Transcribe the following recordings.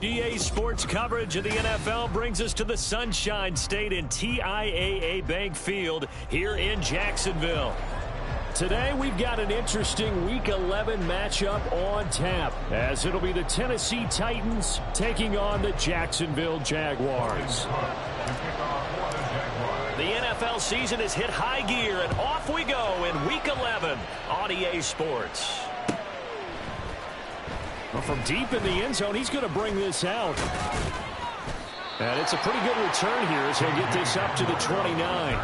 EA Sports coverage of the NFL brings us to the Sunshine State in TIAA Bank Field here in Jacksonville. Today we've got an interesting Week 11 matchup on tap, as it'll be the Tennessee Titans taking on the Jacksonville Jaguars. The NFL season has hit high gear, and off we go in Week 11 on EA Sports. Well, from deep in the end zone, he's going to bring this out. And it's a pretty good return here as he'll get this up to the 29.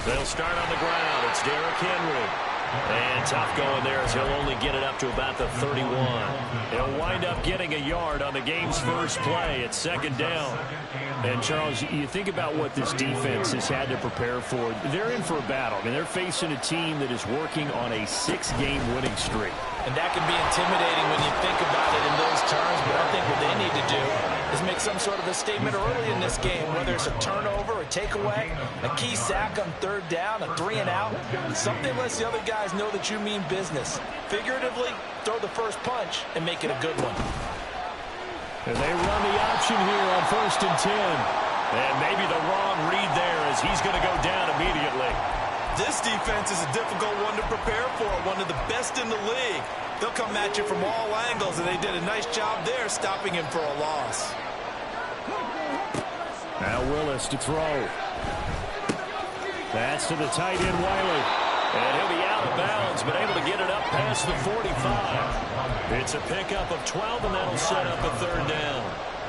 They'll start on the ground. It's Derrick Henry. And tough going there as he'll only get it up to about the 31. He'll wind up getting a yard on the game's first play. It's second down. And, Charles, you think about what this defense has had to prepare for. They're in for a battle. I mean, they're facing a team that is working on a 6-game winning streak. And that can be intimidating when you think about it in those terms, but I think what they need to do is make some sort of a statement early in this game, whether it's a turnover, a takeaway, a key sack on third down, a 3-and-out, something lets the other guys know that you mean business. Figuratively, throw the first punch and make it a good one. And they run the option here on 1st and 10. And maybe the wrong read there as he's going to go down immediately. This defense is a difficult one to prepare for, one of the best in the league. They'll come at you from all angles, and they did a nice job there stopping him for a loss. Now Willis to throw. That's to the tight end, Wiley. And he'll be out of bounds, but able to get it up past the 45. It's a pickup of 12, and that'll set up a third down.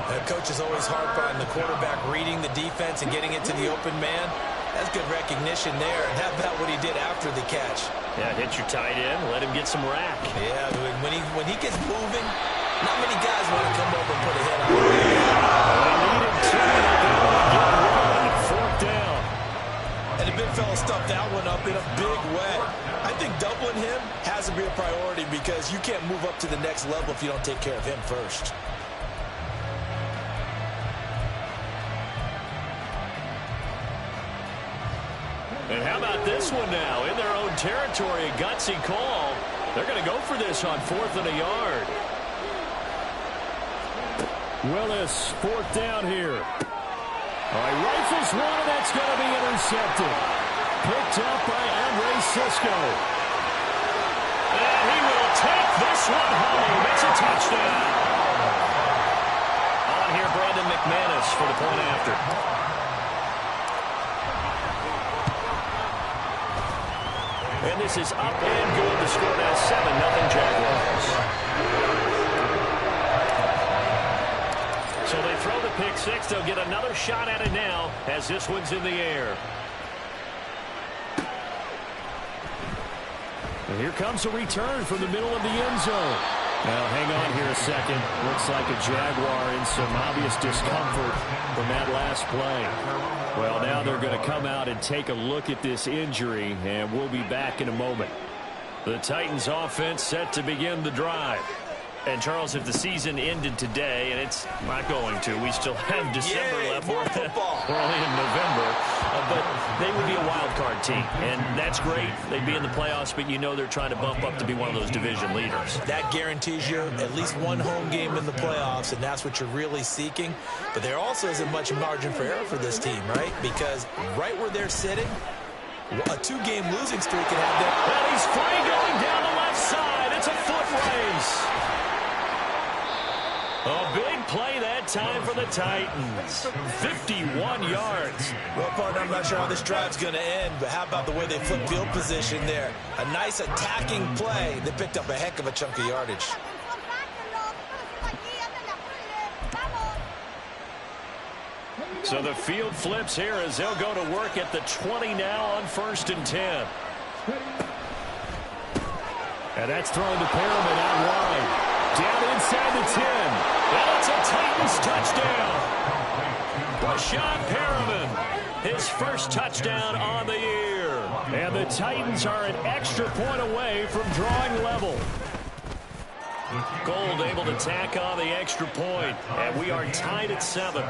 The coach is always harp on the quarterback reading the defense and getting it to the open man. That's good recognition there. And how about what he did after the catch? Yeah, hit your tight end, let him get some rack. Yeah, when he gets moving, not many guys want to come over and put a hit on him. They needed two, and they get one. Fourth down. And the big fella stuffed that one up in a big way. I think doubling him has to be a priority because you can't move up to the next level if you don't take care of him first. And how about this one now? In their own territory, a gutsy call. They're going to go for this on 4th and a yard. Willis, 4th down here. All right, rifles one, and that's going to be intercepted. Picked up by Andre Cisco. And he will take this one home. It's a touchdown. On here, Brandon McManus for the point after. And this is up and good. The score now 7-0 Jaguars. So they throw the pick six. They'll get another shot at it now as this one's in the air. And here comes a return from the middle of the end zone. Now, hang on here a second. Looks like a Jaguar in some obvious discomfort from that last play. Well, now they're going to come out and take a look at this injury, and we'll be back in a moment. The Titans offense set to begin the drive. And, Charles, if the season ended today, and it's not going to, we still have December left. More football. We're only in November. But they would be a wild card team, and that's great. They'd be in the playoffs, but you know they're trying to bump up to be one of those division leaders. That guarantees you at least one home game in the playoffs, and that's what you're really seeking. But there also isn't much margin for error for this team, right? Because right where they're sitting, a 2-game losing streak can have them. Well, he's free going down the left side. It's a foot race. A big play that time for the Titans. 51 yards. Well, partner, I'm not sure how this drive's going to end, but how about the way they flip field position there? A nice attacking play. They picked up a heck of a chunk of yardage. So the field flips here as they'll go to work at the 20 now on 1st and 10. And that's thrown to Perriman out wide. Down inside the 10. And it's a Titans touchdown. Brashad Perriman, his first touchdown on the year. And the Titans are an extra point away from drawing level. Gold able to tack on the extra point, and we are tied at 7.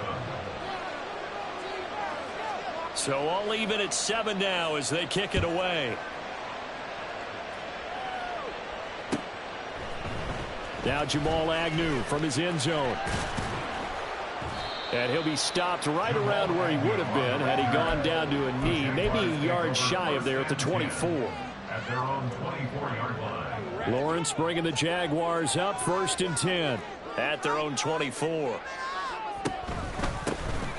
So all even at 7 now as they kick it away. Now Jamal Agnew from his end zone. And he'll be stopped right around where he would have been had he gone down to a knee, maybe a yard shy of there at the 24. At their own 24-yard line. Lawrence bringing the Jaguars up 1st and 10 at their own 24.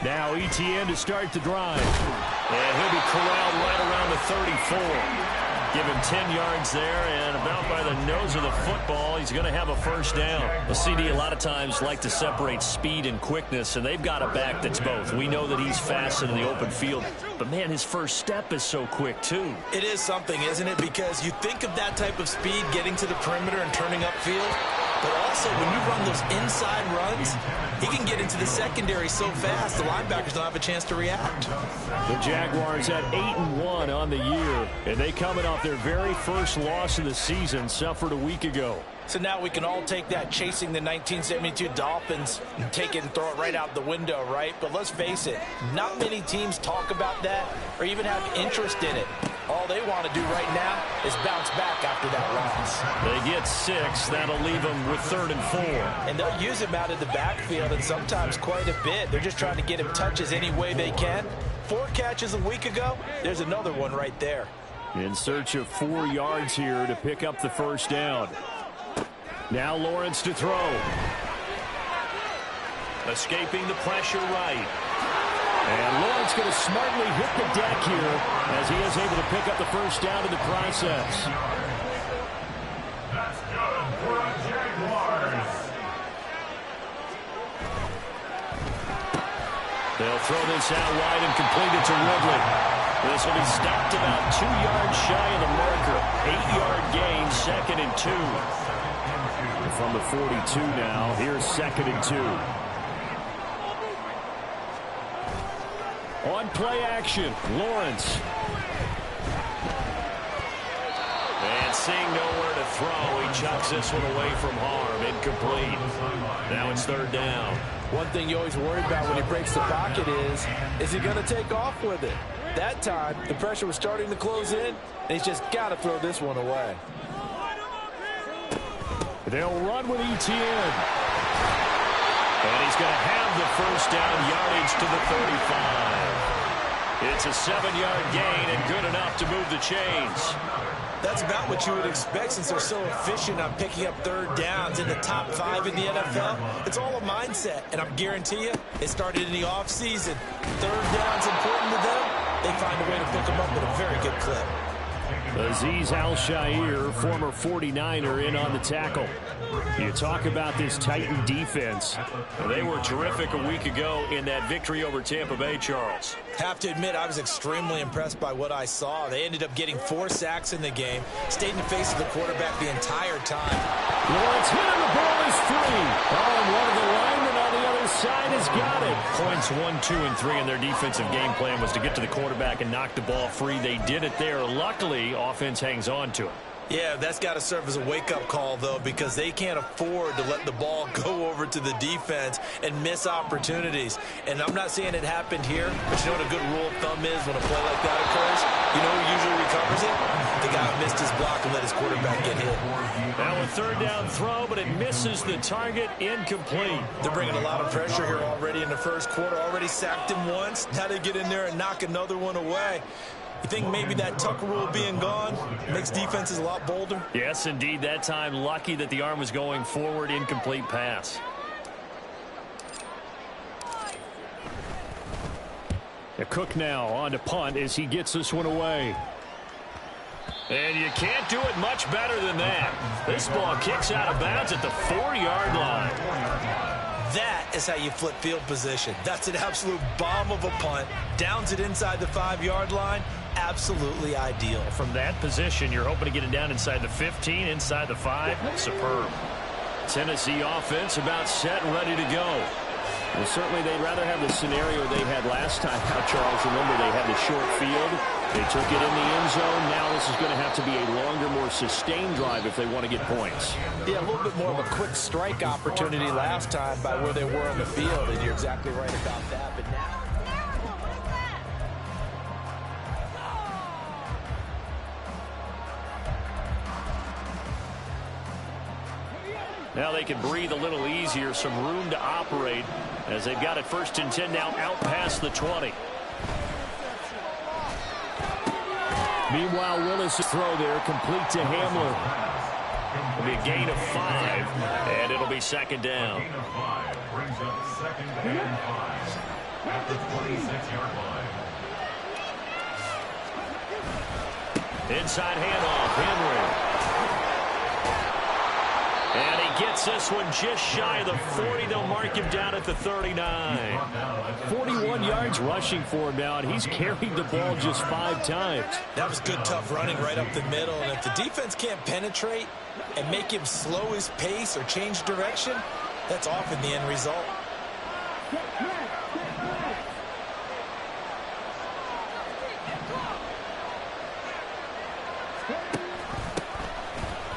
Now Etienne to start the drive. And he'll be corralled right around the 34. Give him 10 yards there, and about by the nose of the football, he's going to have a first down. The CD a lot of times like to separate speed and quickness, and they've got a back that's both. We know that he's fast in the open field, but, man, his first step is so quick, too. It is something, isn't it? Because you think of that type of speed getting to the perimeter and turning upfield, but also when you run those inside runs, he can get into the secondary so fast the linebackers don't have a chance to react. The Jaguars at 8-1 on the year, and they coming off their very first loss of the season, suffered a week ago. So now we can all take that chasing the 1972 Dolphins and take it and throw it right out the window, right? But let's face it, not many teams talk about that or even have interest in it. All they want to do right now is bounce back after that loss. They get 6. That'll leave them with 3rd and 4. And they'll use him out of the backfield and sometimes quite a bit. They're just trying to get him touches any way they can. 4 catches a week ago. There's another one right there. In search of 4 yards here to pick up the first down. Now Lawrence to throw. Escaping the pressure right. And Lawrence going to smartly hit the deck here as he is able to pick up the first down in the process. That's good for the Jaguars. They'll throw this out wide and complete it to Ridley. This will be stopped about 2 yards shy of the marker. 8-yard gain, 2nd and 2. From the 42 now, here's 2nd and 2. On play action, Lawrence. And seeing nowhere to throw, he chucks this one away from harm. Incomplete. Now it's 3rd down. One thing you always worry about when he breaks the pocket is he going to take off with it? That time, the pressure was starting to close in, and he's just got to throw this one away. They'll run with Etienne. And he's going to have the first down, yardage to the 35. It's a 7-yard gain and good enough to move the chains. That's about what you would expect since they're so efficient on picking up 3rd downs in the top 5 in the NFL. It's all a mindset, and I guarantee you it started in the offseason. 3rd down's important to them. They find a way to pick them up at a very good clip. Azeez Al-Shaair, former 49er, in on the tackle. You talk about this Titan defense. They were terrific a week ago in that victory over Tampa Bay, Charles. Have to admit, I was extremely impressed by what I saw. They ended up getting 4 sacks in the game, stayed in the face of the quarterback the entire time. Lawrence hit him, the ball is free. Oh, and one of the linemen on the other side has got it. Points 1, 2, and 3 in their defensive game plan was to get to the quarterback and knock the ball free. They did it there. Luckily, offense hangs on to it. Yeah, that's got to serve as a wake-up call, though, because they can't afford to let the ball go over to the defense and miss opportunities. And I'm not saying it happened here, but you know what a good rule of thumb is when a play like that occurs? You know who usually recovers it? The guy who missed his block and let his quarterback get hit. Now a 3rd down throw, but it misses the target. Incomplete. They're bringing a lot of pressure here already in the first quarter. Already sacked him once. Now they get in there and knock another one away. You think maybe that Tucker rule being gone makes defenses a lot bolder? Yes, indeed. That time, lucky that the arm was going forward. Incomplete pass. Cook now on to punt as he gets this one away. And you can't do it much better than that. This ball kicks out of bounds at the 4-yard line. That is how you flip field position. That's an absolute bomb of a punt. Downs it inside the 5-yard line. Absolutely ideal. From that position, you're hoping to get it down inside the 15, inside the 5. Superb. Tennessee offense about set and ready to go. Well, certainly they'd rather have the scenario they had last time out, Charles. Remember, they had the short field. They took it in the end zone. Now this is going to have to be a longer, more sustained drive if they want to get points. Yeah, a little bit more of a quick strike opportunity last time by where they were on the field, and you're exactly right about that. But now they can breathe a little easier, some room to operate as they've got it 1st and 10 now out past the 20. Meanwhile, Willis' throw there, complete to Hamler. It'll be a gain of 5, and it'll be 2nd down. Gain of 5 brings up 2nd and 5 at the 26-yard line. Inside handoff, Henry. And he gets this one just shy of the 40. They'll mark him down at the 39. 41 yards rushing for him now, and he's carried the ball just 5 times. that was good, tough running right up the middle. And if the defense can't penetrate and make him slow his pace or change direction, that's often the end result.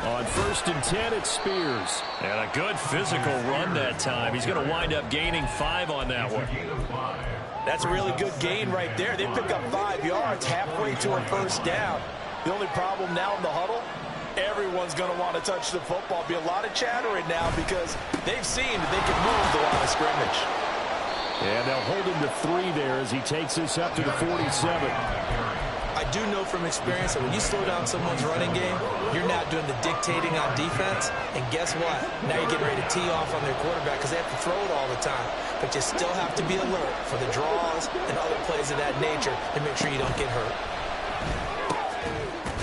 On 1st and 10, it's Spears. And a good physical run that time. He's going to wind up gaining 5 on that one. That's a really good gain right there. They pick up 5 yards halfway to a 1st down. The only problem now in the huddle, everyone's going to want to touch the football. Be a lot of chattering now because they've seen that they can move the line of scrimmage. And they'll hold him to 3 there as he takes this up to the 47. I do know from experience that when you slow down someone's running game, you're not doing the dictating on defense. And guess what? Now you're getting ready to tee off on their quarterback because they have to throw it all the time. But you still have to be alert for the draws and other plays of that nature to make sure you don't get hurt.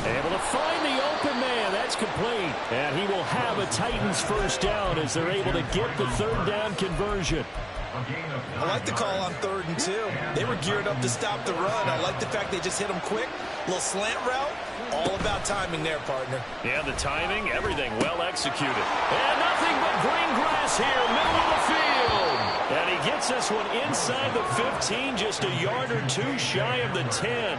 Able to find the open man. That's complete. And he will have a Titans 1st down as they're able to get the 3rd down conversion. I like the call on 3rd and 2. They were geared up to stop the run. I like the fact they just hit them quick. Little slant route. All about timing there, partner. Yeah, the timing, everything well executed. And nothing but green grass here, middle of the field. And he gets this one inside the 15, just a yard or 2 shy of the 10.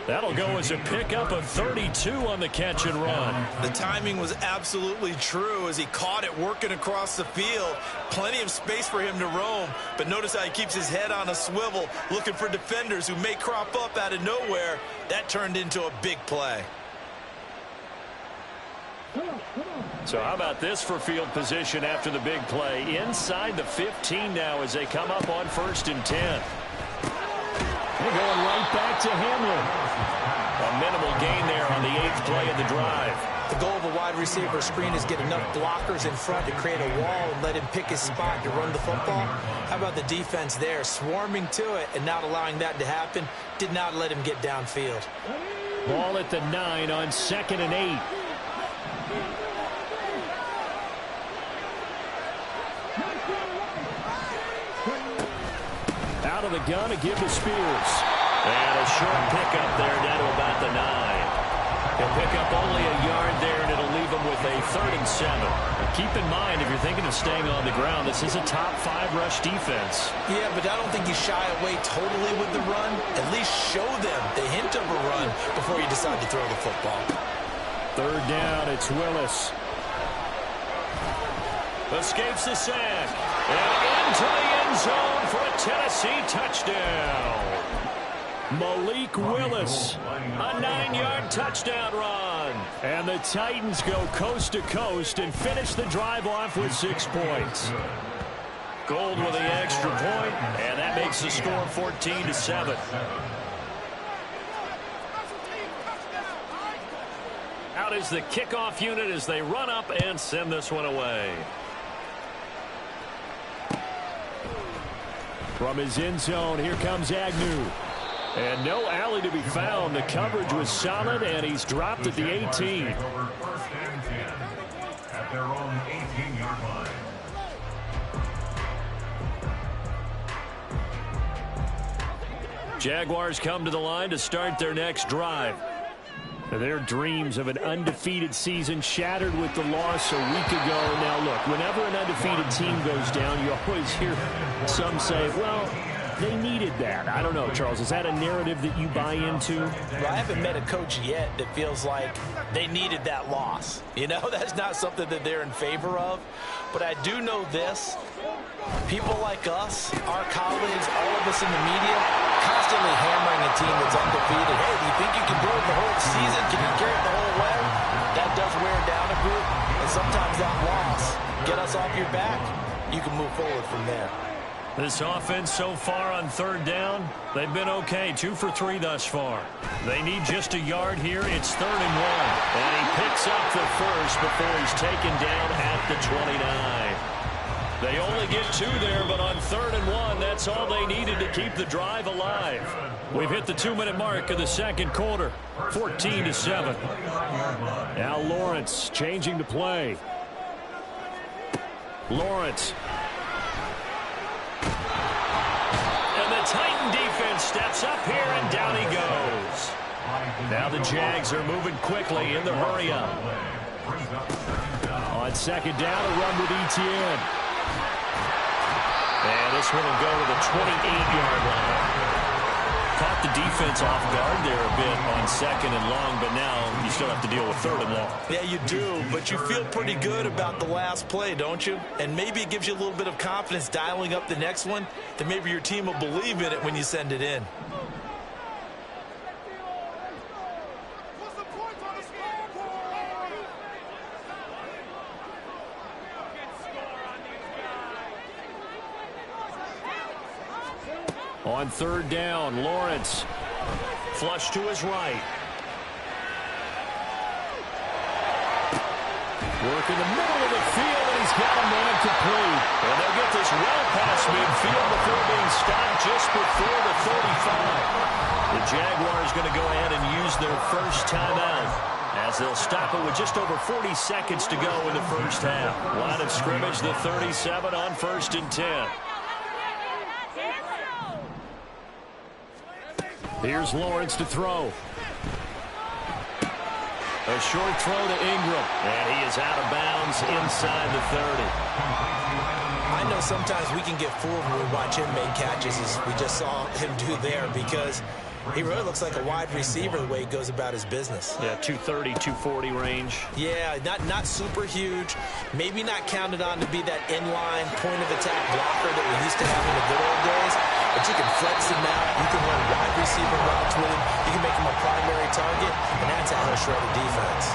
That'll go as a pickup of 32 on the catch and run. The timing was absolutely true as he caught it working across the field. Plenty of space for him to roam. But notice how he keeps his head on a swivel, looking for defenders who may crop up out of nowhere. That turned into a big play. So how about this for field position after the big play? Inside the 15 now as they come up on 1st and 10. They're going right back to Hamler. A minimal gain there on the 8th play of the drive. The goal of a wide receiver screen is get enough blockers in front to create a wall and let him pick his spot to run the football. How about the defense there, swarming to it and not allowing that to happen? Did not let him get downfield. Ball at the 9 on 2nd and 8. Out of the gun to give to Spears. And a short pickup there down to about the 9. He'll pick up only a yard there, and it'll leave him with a 3rd and 7. Now keep in mind, if you're thinking of staying on the ground, this is a top 5 rush defense. Yeah, but I don't think you shy away totally with the run. At least show them the hint of a run before you decide to throw the football. 3rd down, it's Willis. Escapes the sack. And into the end zone for a Tennessee touchdown. Malik Willis, a 9-yard touchdown run. And the Titans go coast to coast and finish the drive off with 6 points. Gold with the extra point, and that makes the score 14-7. Out is the kickoff unit as they run up and send this one away. From his end zone, here comes Agnew. And no alley to be found. The coverage was solid, and he's dropped at the 18. 1st and 10 at their own 18-yard line. Jaguars come to the line to start their next drive. Their dreams of an undefeated season shattered with the loss a week ago. Now, look, whenever an undefeated team goes down, you always hear some say, well, they needed that. I don't know, Charles. Is that a narrative that you buy into? Well, I haven't met a coach yet that feels like they needed that loss. You know, that's not something that they're in favor of. But I do know this. People like us, our colleagues, all of us in the media, constantly hammering a team that's undefeated. Hey, do you think you can do it the whole season? Can you carry it the whole way? That does wear down a group. And sometimes that loss, get us off your back, you can move forward from there. This offense so far on third down, they've been okay. 2 for 3 thus far. They need just a yard here. It's 3rd and 1. And he picks up the first before he's taken down at the 29. They only get 2 there, but on 3rd and 1, that's all they needed to keep the drive alive. We've hit the 2-minute mark of the second quarter, 14-7. Now Lawrence changing to play. Lawrence. And the Titan defense steps up here, and down he goes. Now the Jags are moving quickly in the hurry-up. On second down, a run with Etienne. And this one will go to the 28-yard line. Caught the defense off guard there a bit on second and long, but now you still have to deal with 3rd and long. Yeah, you do, but you feel pretty good about the last play, don't you? And maybe it gives you a little bit of confidence dialing up the next one, that maybe your team will believe in it when you send it in. On 3rd down, Lawrence. Flush to his right. Work in the middle of the field, and he's got a man complete. And they'll get this well past midfield before being stopped just before the 35. The Jaguars going to go ahead and use their first timeout, as they'll stop it with just over 40 seconds to go in the first half. Line of scrimmage, the 37 on 1st and 10. Here's Lawrence to throw. A short throw to Ingram, and he is out of bounds inside the 30. I know sometimes we can get fooled when we watch him make catches, as we just saw him do there, because he really looks like a wide receiver the way he goes about his business. Yeah, 230, 240 range. Yeah, not super huge. Maybe not counted on to be that inline point-of-attack blocker that we used to have in the good old days. But you can flex him out. You can run wide receiver routes with him. You can make him a primary target, and that's how he'll shred a defense.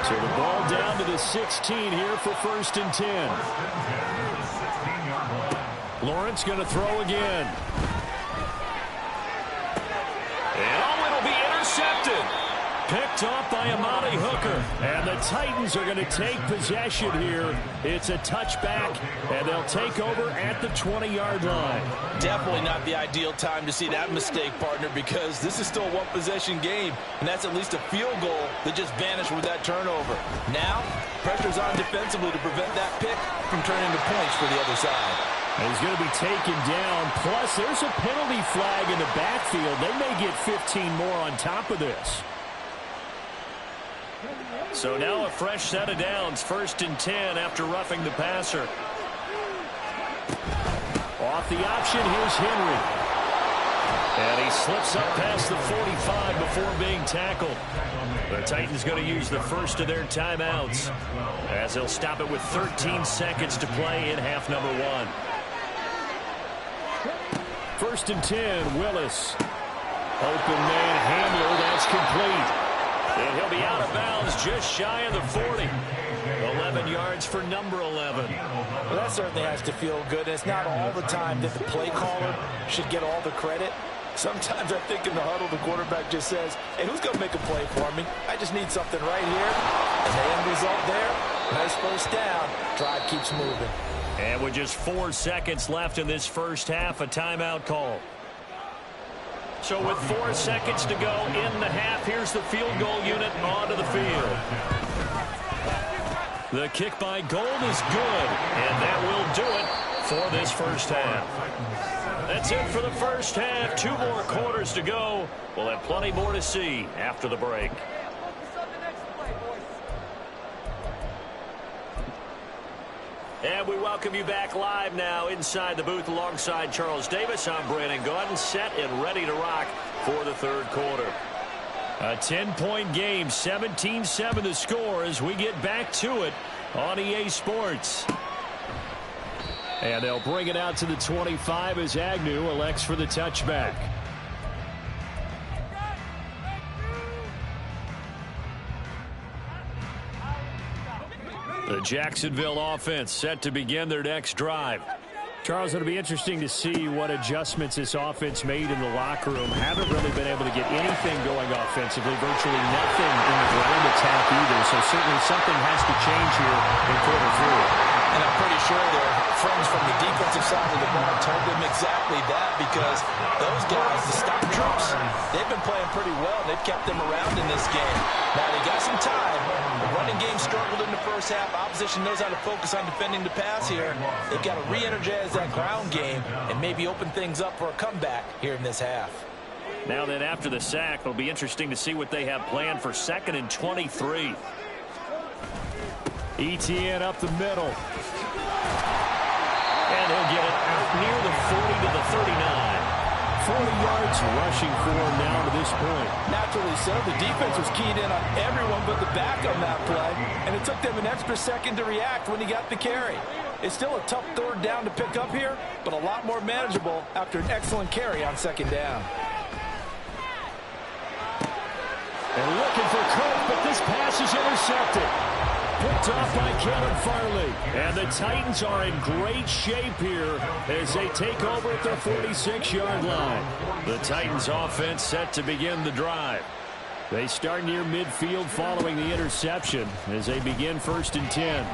So the ball down to the 16 here for 1st and 10. Lawrence going to throw again. And it'll be intercepted. Picked off by Amani Hooker. And the Titans are going to take possession here. It's a touchback, and they'll take over at the 20-yard line. Definitely not the ideal time to see that mistake, partner, because this is still a one-possession game, and that's at least a field goal that just vanished with that turnover. Now, pressure's on defensively to prevent that pick from turning to points for the other side. And he's going to be taken down. Plus, there's a penalty flag in the backfield. They may get 15 more on top of this. So now a fresh set of downs. 1st and 10 after roughing the passer. Off the option, here's Henry. And he slips up past the 45 before being tackled. The Titans going to use the first of their timeouts, as they'll stop it with 13 seconds to play in half number 1. 1st and 10, Willis. Open man Hamler, that's complete. And he'll be out of bounds just shy of the 40. 11 yards for number 11. Well, that certainly has to feel good. And it's not all the time that the play caller should get all the credit. Sometimes I think in the huddle, the quarterback just says, hey, who's going to make a play for me? I just need something right here. And the end result there, nice first down. Drive keeps moving. And with just 4 seconds left in this first half, a timeout call. So with 4 seconds to go in the half, here's the field goal unit onto the field. The kick by Gold is good, and that will do it for this first half. That's it for the first half. 2 more quarters to go. We'll have plenty more to see after the break. And we welcome you back live now inside the booth alongside Charles Davis. I'm Brandon Gaudin, set and ready to rock for the third quarter. A 10-point game, 17-7 the score as we get back to it on EA Sports. And they'll bring it out to the 25 as Agnew elects for the touchback. The Jacksonville offense set to begin their next drive. Charles, it'll be interesting to see what adjustments this offense made in the locker room. Haven't really been able to get anything going offensively, virtually nothing in the ground attack either. So certainly something has to change here in quarter three. And I'm pretty sure their friends from the defensive side of the ball told them exactly that, because those guys, the stock troops, they've been playing pretty well. They've kept them around in this game. Now they got some time. The running game struggled in the first half. Opposition knows how to focus on defending the pass here. They've got to re-energize that ground game and maybe open things up for a comeback here in this half. Now that after the sack, it'll be interesting to see what they have planned for 2nd and 23. ETN up the middle. And he'll get it out near the 40 to the 39. 40 yards rushing for him now to this point. Naturally so. The defense was keyed in on everyone but the back on that play, and it took them an extra second to react when he got the carry. It's still a tough third down to pick up here, but a lot more manageable after an excellent carry on 2nd down. And looking for Cook, but this pass is intercepted. Picked off by Caleb Farley. And the Titans are in great shape here as they take over at their 46-yard line. The Titans offense set to begin the drive. They start near midfield following the interception as they begin 1st and 10.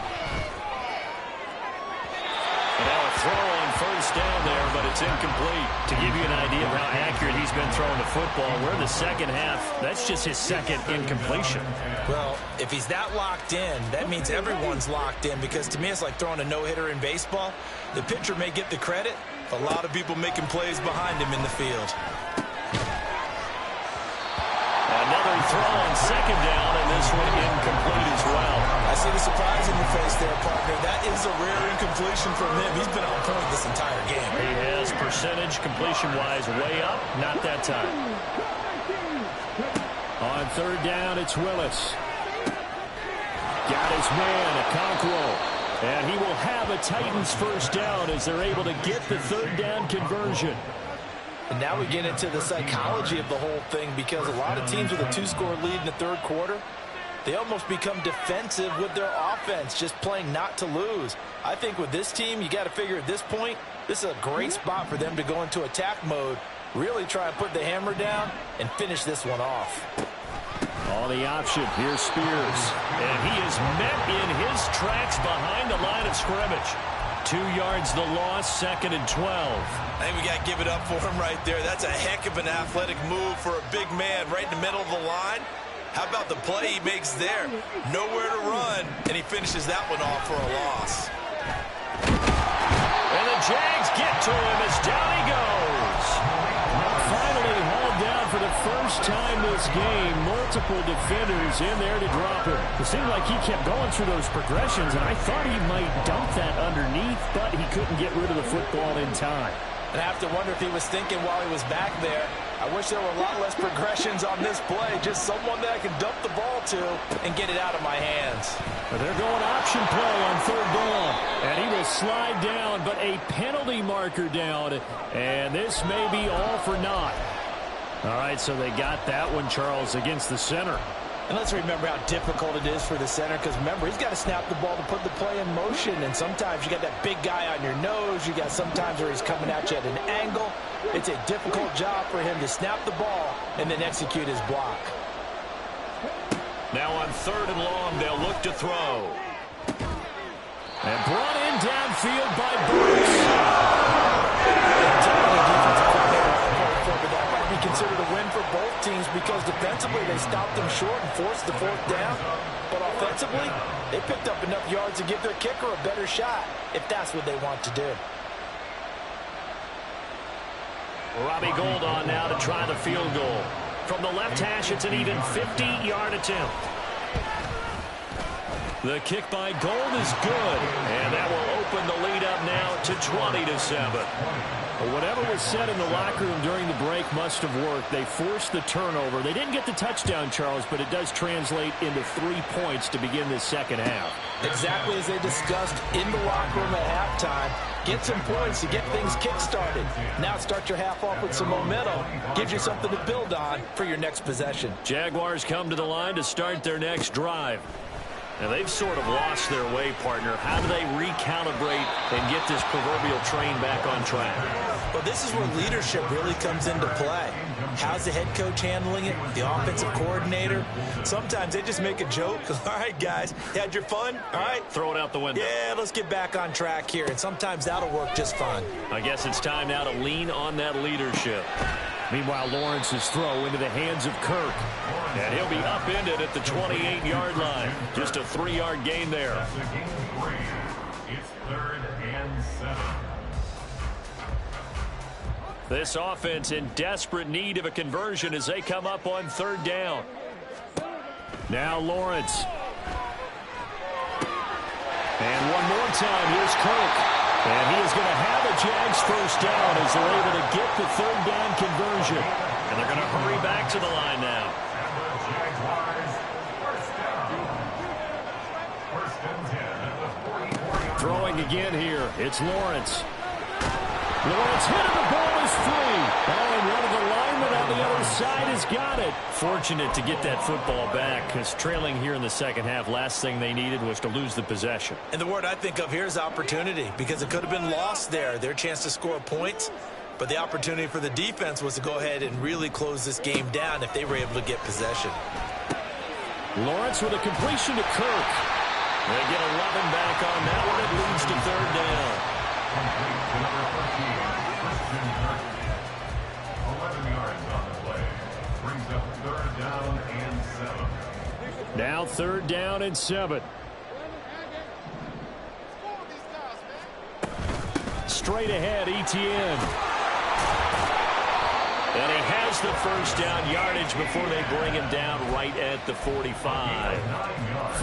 Now a throw on 1st down there, but it's incomplete. To give you an idea of how accurate he's been throwing the football, we're in the second half. That's just his 2nd incompletion. Well, if he's that locked in, that means everyone's locked in, because to me it's like throwing a no-hitter in baseball. The pitcher may get the credit. A lot of people making plays behind him in the field. Another throw on 2nd down, and this one incomplete as well. I see the surprise in your face there, partner. That is a rare incompletion from him. He's been on point this entire game. He has percentage completion-wise way up, not that time. On 3rd down, it's Willis. Got his man, Okonkwo. And he will have a Titans 1st down as they're able to get the 3rd down conversion. And now we get into the psychology of the whole thing, because a lot of teams with a 2-score lead in the 3rd quarter, they almost become defensive with their offense, just playing not to lose. I think with this team, you got to figure at this point, this is a great spot for them to go into attack mode, really try and put the hammer down and finish this one off. On the option, here's Spears. And he is met in his tracks behind the line of scrimmage. 2 yards the loss, 2nd and 12. I think we got to give it up for him right there. That's a heck of an athletic move for a big man right in the middle of the line. How about the play he makes there? Nowhere to run, and he finishes that one off for a loss. And the Jags get to him as down he goes. Finally hauled down for the first time this game. Multiple defenders in there to drop him. It seemed like he kept going through those progressions, and I thought he might dump that underneath, but he couldn't get rid of the football in time. And I have to wonder if he was thinking while he was back there, I wish there were a lot less progressions on this play. Just someone that I can dump the ball to and get it out of my hands. But they're going option play on 3rd down. And he will slide down, but a penalty marker down. And this may be all for naught. All right, so they got that one, Charles, against the center. And let's remember how difficult it is for the center, because remember, he's got to snap the ball to put the play in motion, and sometimes you got that big guy on your nose. You got sometimes where he's coming at you at an angle. It's a difficult job for him to snap the ball and then execute his block. Now on 3rd and long, they'll look to throw. And brought in downfield by Burks. That might be considered a win for both teams, because defensively they stopped them short and forced the 4th down. But offensively, they picked up enough yards to give their kicker a better shot, if that's what they want to do. Robbie Gould on now to try the field goal. From the left hash, it's an even 50-yard attempt. The kick by Gould is good, and that will to 20-7. Well, whatever was said in the locker room during the break must have worked. They forced the turnover. They didn't get the touchdown, Charles, but it does translate into 3 points to begin this second half. Exactly as they discussed in the locker room at halftime. Get some points to get things kick-started. Now start your half off with some momentum. Gives you something to build on for your next possession. Jaguars come to the line to start their next drive. Now, they've sort of lost their way, partner. How do they recalibrate and get this proverbial train back on track? Well, this is where leadership really comes into play. How's the head coach handling it? The offensive coordinator? Sometimes they just make a joke. All right, guys, you had your fun? All right. Throw it out the window. Yeah, let's get back on track here. And sometimes that'll work just fine. I guess it's time now to lean on that leadership. Meanwhile, Lawrence's throw into the hands of Kirk. And he'll be upended at the 28-yard line. Just a 3-yard gain there. It's 3rd and 7. This offense in desperate need of a conversion as they come up on 3rd down. Now Lawrence. And one more time, here's Kirk. And he is going to have a Jags first down as they're able to get the 3rd down conversion. And they're going to hurry back to the line now. Throwing again here. It's Lawrence. Lawrence hit and the ball is free. Oh, and one of the linemen on the other side has got it. Fortunate to get that football back because trailing here in the second half, last thing they needed was to lose the possession. And the word I think of here is opportunity because it could have been lost there. Their chance to score points. But the opportunity for the defense was to go ahead and really close this game down if they were able to get possession. Lawrence with a completion to Kirk. They get 11 back on that one. It leads to 3rd down. 11 yards on the play. Brings up 3rd down and 7. Now 3rd down and 7. Straight ahead, Etienne. And he has the first down yardage before they bring him down right at the 45.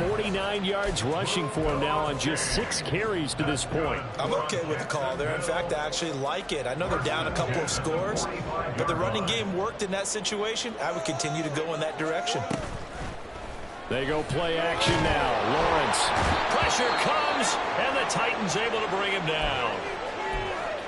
49 yards rushing for him now on just 6 carries to this point. I'm okay with the call there. In fact, I actually like it. I know they're down a couple of scores, but the running game worked in that situation. I would continue to go in that direction. They go play action now. Lawrence. Pressure comes, and the Titans able to bring him down.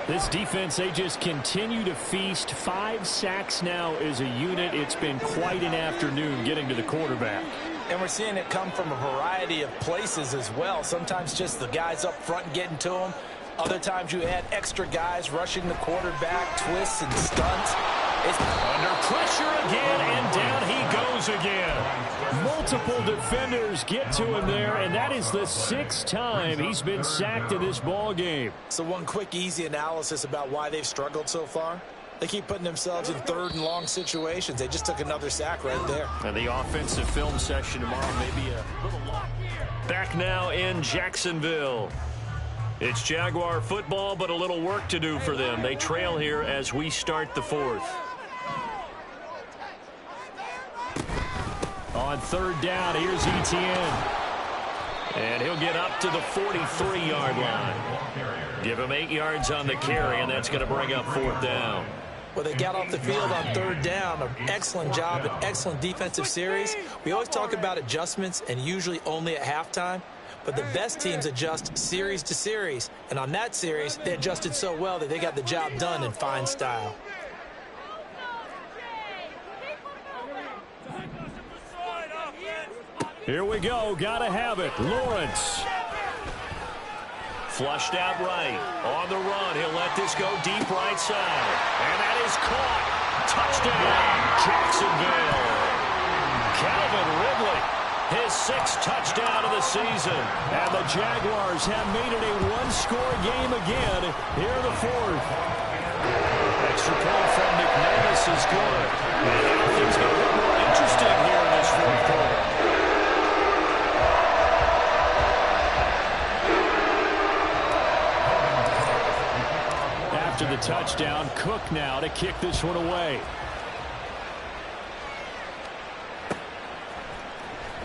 This defense, they just continue to feast. 5 sacks now as a unit. It's been quite an afternoon getting to the quarterback. And we're seeing it come from a variety of places as well. Sometimes just the guys up front getting to them. Other times you add extra guys rushing the quarterback, twists and stunts. It's under pressure again, and down he goes again. Multiple defenders get to him there, and that is the 6th time he's been sacked in this ball game. So one quick, easy analysis about why they've struggled so far. They keep putting themselves in 3rd and long situations. They just took another sack right there. And the offensive film session tomorrow may be a little long. Back now in Jacksonville. It's Jaguar football, but a little work to do for them. They trail here as we start the 4th. On 3rd down, here's Etienne. And he'll get up to the 43-yard line. Give him 8 yards on the carry, and that's going to bring up 4th down. Well, they got off the field on 3rd down. An excellent job, an excellent defensive series. We always talk about adjustments, and usually only at halftime. But the best teams adjust series to series. And on that series, they adjusted so well that they got the job done in fine style. Here we go. Gotta have it. Lawrence. Flushed out right. On the run. He'll let this go deep right side. And that is caught. Touchdown, Jacksonville. Calvin Ridley. His 6th touchdown of the season. And the Jaguars have made it a 1-score game again here in the 4th. Extra point from McManus is good. And now things get a little more interesting here in this 4th quarter. After the touchdown, Cook now to kick this one away.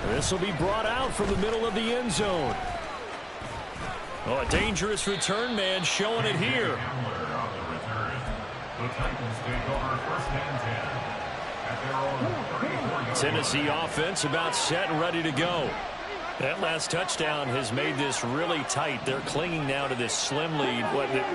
This will be brought out from the middle of the end zone. Oh, a dangerous return man showing it here. The Titans take over first and 10 at their own 34-yard. Tennessee offense about set and ready to go. That last touchdown has made this really tight. They're clinging now to this slim lead.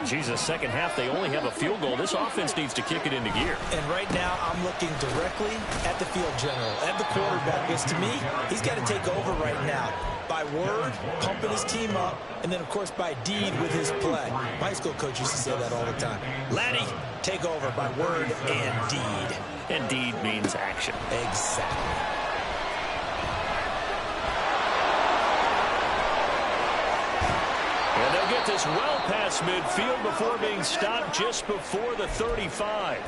Jesus, second half, they only have a field goal. This offense needs to kick it into gear. And right now, I'm looking directly at the field general, at the quarterback, because to me, he's got to take over right now. By word, pumping his team up, and then, of course, by deed with his play. My high school coach used to say that all the time. Laddie, take over by word and deed. And deed means action. Exactly. And they'll get this well past midfield before being stopped just before the 35.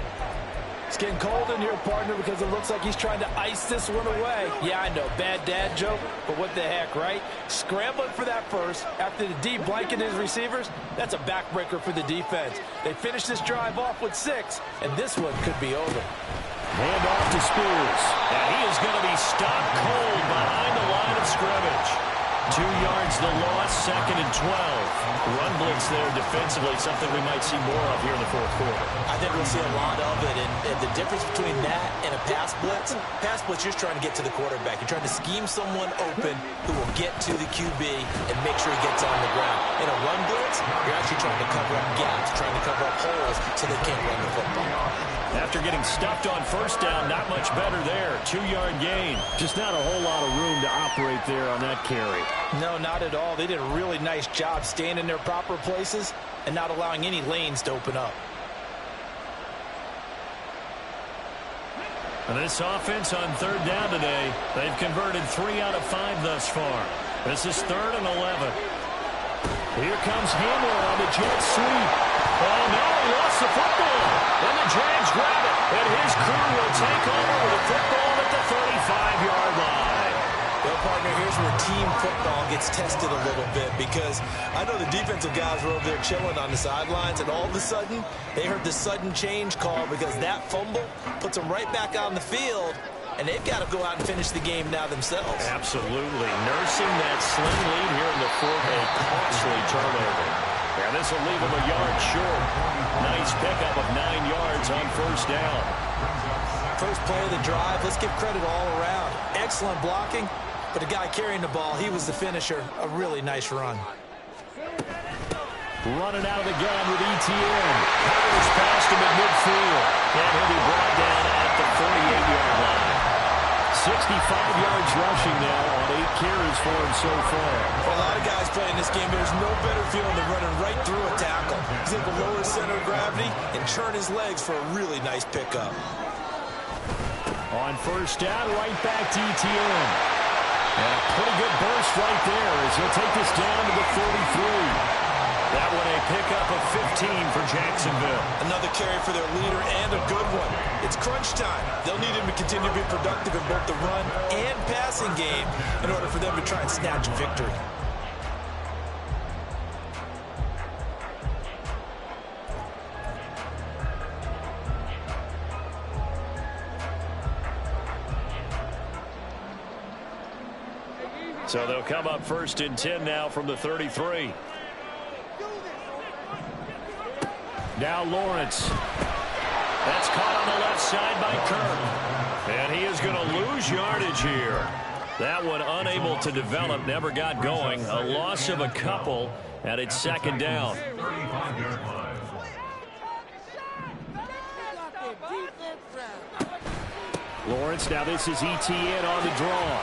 It's getting cold in here, partner, because it looks like he's trying to ice this one away. Yeah, I know, bad dad joke, but what the heck, right? Scrambling for that first after the D blanketed his receivers, that's a backbreaker for the defense. They finish this drive off with 6, and this one could be over. Hand off to Spears, and he is going to be stopped cold behind the line of scrimmage. 2 yards the loss, 2nd and 12. Run blitz there defensively, something we might see more of here in the fourth quarter. I think we'll see a lot of it, and the difference between that and a pass blitz, you're just trying to get to the quarterback. You're trying to scheme someone open who will get to the QB and make sure he gets on the ground. In a run blitz, you're actually trying to cover up gaps, trying to cover up holes so they can't run the football. After getting stuffed on first down, not much better there. 2-yard gain. Just not a whole lot of room to operate there on that carry. No, not at all. They did a really nice job staying in their proper places and not allowing any lanes to open up. And this offense on third down today, they've converted 3 out of 5 thus far. This is 3rd and 11. Here comes Hamler on the jet sweep. Oh, no, he lost the football. Then the Jags grab it, and his crew will take over with the football at the 35-yard line. Well, partner, here's where team football gets tested a little bit, because I know the defensive guys were over there chilling on the sidelines, and all of a sudden, they heard the sudden change call because that fumble puts them right back on the field, and they've got to go out and finish the game now themselves. Absolutely. Nursing that slim lead here in the fourth, a costly turnover. And this will leave them a yard short. Nice pickup of 9 yards on first down. First play of the drive, let's give credit all around. Excellent blocking, but the guy carrying the ball, he was the finisher. A really nice run. Running out of the gun with ETN. Powers past him at midfield. And he'll be brought down at the 48-yard line. 65 yards rushing now on 8 carries for him so far. For a lot of guys playing this game, there's no better feeling than running right through a tackle. He's able to lower his center of gravity and churn his legs for a really nice pickup. On first down, right back to ETN. And a pretty good burst right there as he'll take this down to the 43. That one a pickup of 15 for Jacksonville. Another carry for their leader and a good one. It's crunch time. They'll need him to continue to be productive in both the run and passing game in order for them to try and snatch a victory. So they'll come up 1st and 10 now from the 33. Now Lawrence. That's caught on the left side by Kirk. And he is going to lose yardage here. That one unable to develop, never got going. A loss of a couple, and it's 2nd down. Lawrence, now this is ETN on the draw.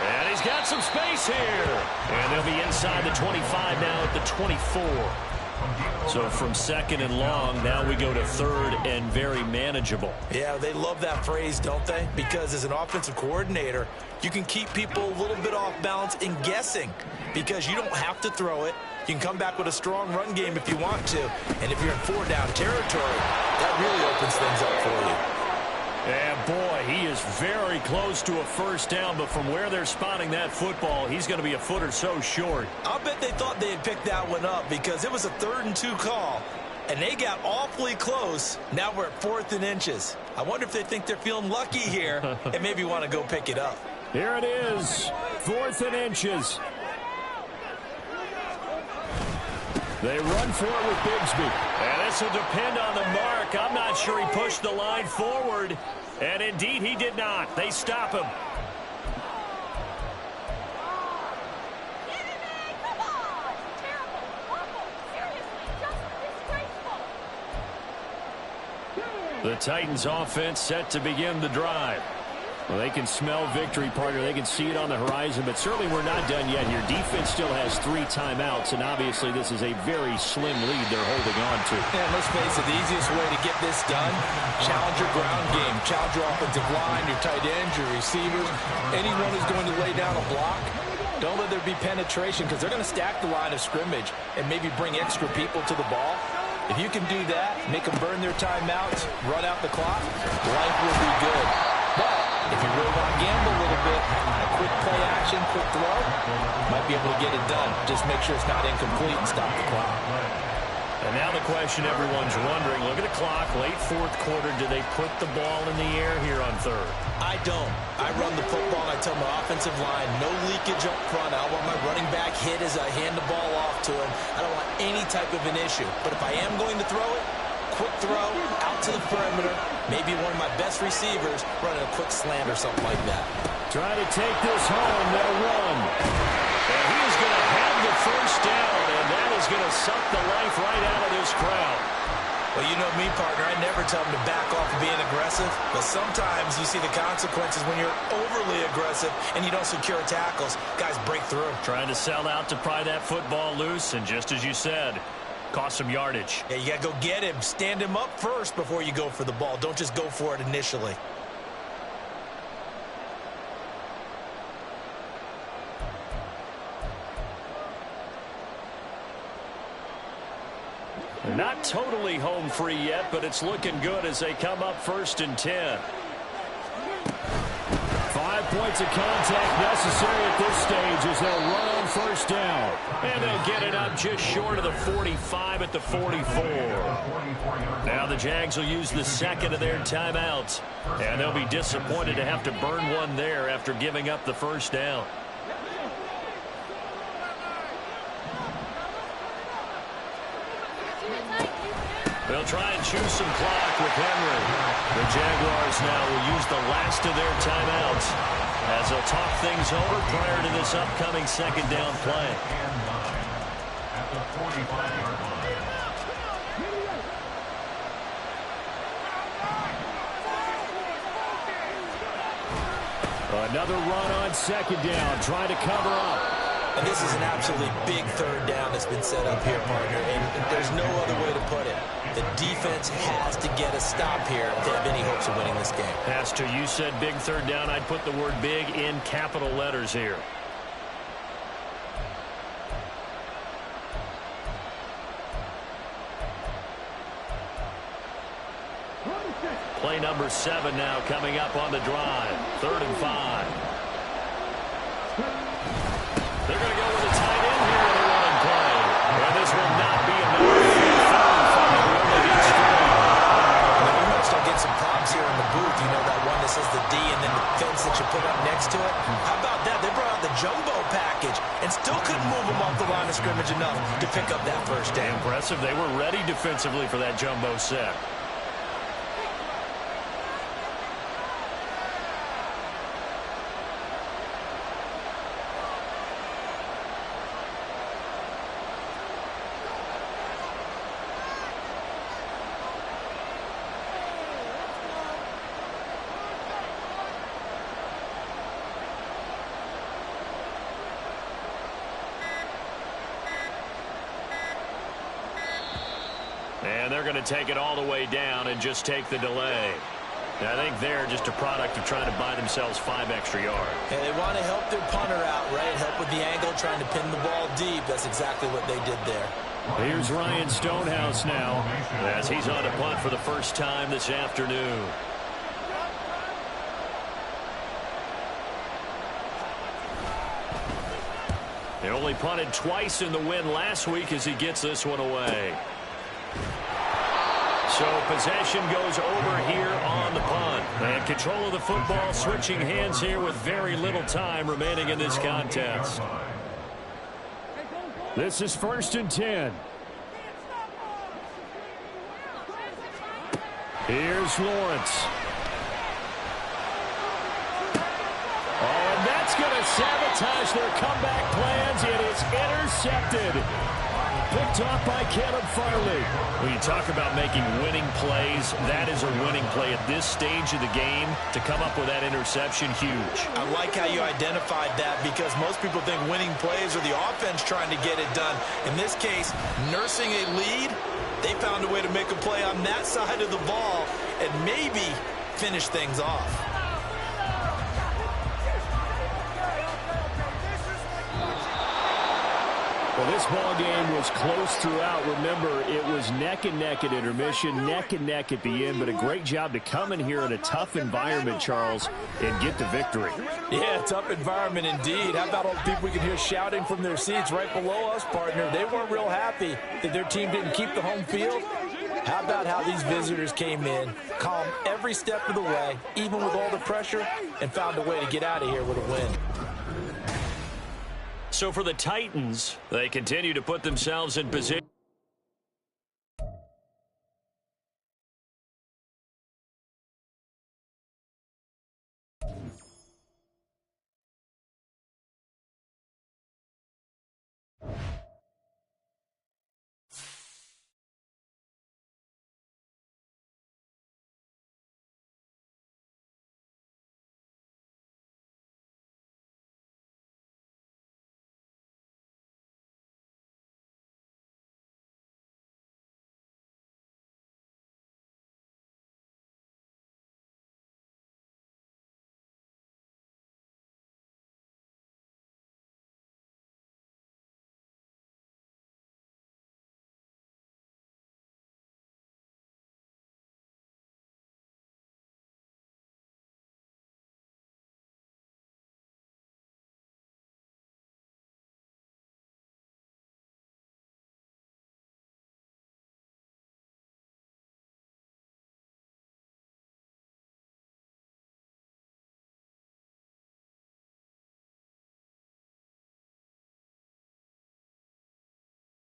And he's got some space here. And they'll be inside the 25 now at the 24. So from 2nd and long, now we go to 3rd and very manageable. Yeah, they love that phrase, don't they? Because as an offensive coordinator, you can keep people a little bit off balance in guessing because you don't have to throw it. You can come back with a strong run game if you want to. And if you're in 4-down territory, that really opens things up for you. And boy, he is very close to a first down, but from where they're spotting that football, he's going to be a foot or so short. I'll bet they thought they had picked that one up because it was a 3rd and 2 call, and they got awfully close. Now we're at 4th and inches. I wonder if they think they're feeling lucky here and maybe want to go pick it up. Here it is, 4th and inches. They run for it with Bigsby. And this will depend on the mark. I'm not sure he pushed the line forward. And indeed, he did not. They stop him. The Titans offense set to begin the drive. Well, they can smell victory, partner. They can see it on the horizon, but certainly we're not done yet here. Defense still has 3 timeouts, and obviously this is a very slim lead they're holding on to. And let's face it, the easiest way to get this done, challenge your ground game. Challenge your offensive line, your tight ends, your receivers. Anyone who's going to lay down a block, don't let there be penetration because they're going to stack the line of scrimmage and maybe bring extra people to the ball. If you can do that, make them burn their timeouts, run out the clock, life will be good. But if you really want to gamble a little bit, a quick play action, quick throw, might be able to get it done. Just make sure it's not incomplete and stop the clock. And now the question everyone's wondering, look at the clock, late 4th quarter, do they put the ball in the air here on 3rd? I don't. I run the football and I tell my offensive line, no leakage up front. I want my running back hit as I hand the ball off to him. I don't want any type of an issue. But if I am going to throw it, quick throw, out to the perimeter, maybe one of my best receivers running a quick slant or something like that. Try to take this home, they'll run. And he is going to have the first down, and that is going to suck the life right out of this crowd. Well, you know me, partner. I never tell them to back off of being aggressive. But sometimes you see the consequences when you're overly aggressive and you don't secure tackles. Guys break through. Trying to sell out to pry that football loose, and just as you said, cost some yardage. Yeah, you got to go get him. Stand him up first before you go for the ball. Don't just go for it initially. They're not totally home free yet, but it's looking good as they come up 1st and 10. 5 points of contact necessary at this stage as they'll run on 1st down. And they'll get it up just short of the 45 at the 44. Now the Jags will use the 2nd of their timeouts. And they'll be disappointed to have to burn one there after giving up the 1st down. They'll try and choose some clock with Henry. The Jaguars now will use the last of their timeouts as they'll talk things over prior to this upcoming 2nd down play. At the 45-yard line. Another run on 2nd down, trying to cover up. And this is an absolutely big 3rd down that's been set up here, partner. And there's no other way to put it. The defense has to get a stop here if they have any hopes of winning this game. Pastor, you said big 3rd down. I'd put the word big in capital letters here. Play number 7 now coming up on the drive. 3rd and 5. They're going to go with a tight end here in the running play. And this will not be enough. We might start getting some props here in the booth. You know that one that says the D and then the fence that you put up next to it? How about that? They brought out the jumbo package and still couldn't move them off the line of scrimmage enough to pick up that 1st down. Impressive. They were ready defensively for that jumbo set. And they're going to take it all the way down and just take the delay. I think they're just a product of trying to buy themselves 5 extra yards. And they want to help their punter out, right? Help with the angle, trying to pin the ball deep. That's exactly what they did there. Here's Ryan Stonehouse now as he's on to punt for the first time this afternoon. They only punted twice in the win last week as he gets this one away. So possession goes over here on the punt. And control of the football switching hands here with very little time remaining in this contest. This is 1st and 10. Here's Lawrence. Oh, and that's going to sabotage their comeback plans. It is intercepted. Picked off by Caleb Farley. When you talk about making winning plays, that is a winning play at this stage of the game. To come up with that interception, huge. I like how you identified that because most people think winning plays are the offense trying to get it done. In this case, nursing a lead, they found a way to make a play on that side of the ball and maybe finish things off. Well, this ball game was close throughout. Remember, it was neck and neck at intermission, neck and neck at the end, but a great job to come in here in a tough environment, Charles, and get the victory. Yeah, tough environment indeed. How about all the people we can hear shouting from their seats right below us, partner? They weren't real happy that their team didn't keep the home field. How about how these visitors came in, calm every step of the way, even with all the pressure, and found a way to get out of here with a win. So for the Titans, they continue to put themselves in position.